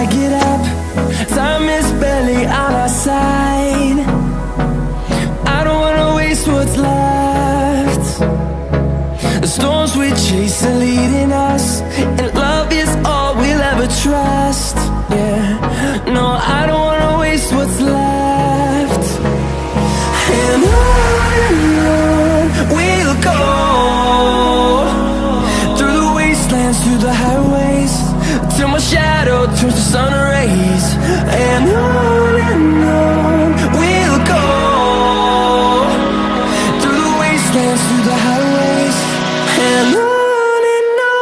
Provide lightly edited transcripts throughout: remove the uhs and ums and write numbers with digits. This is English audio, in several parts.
I get up, time is barely on our side. I don't wanna waste what's left. The storms we chase are leading us, and love is all we'll ever trust. Yeah, no, I don't wanna waste what's left. And on we'll go, through the wastelands, through the highways, till my shadow turns to sun rays. And on we'll go, through the wastelands, through the highways, and on we'll go.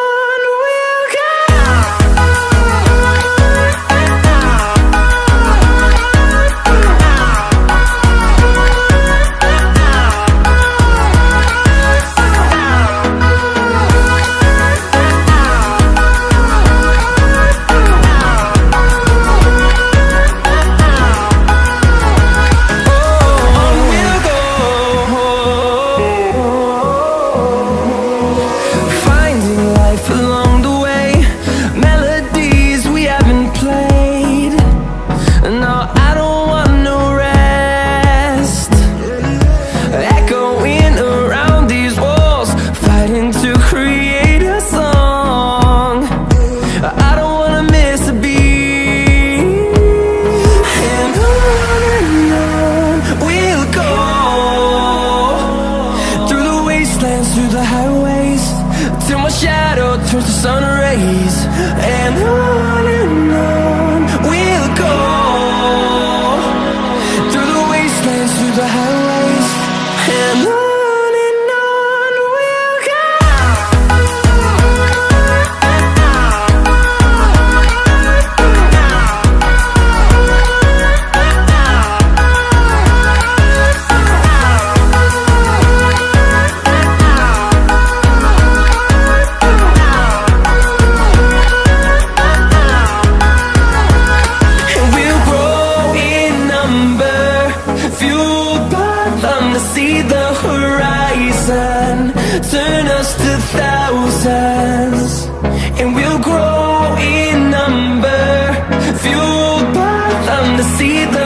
Through the highways, till my shadow turns to sun rays. And on we'll go, through the wastelands, through the highways, and on we'll go. See the horizon, turn us to thousands, and we'll grow in number, fueled by them to see the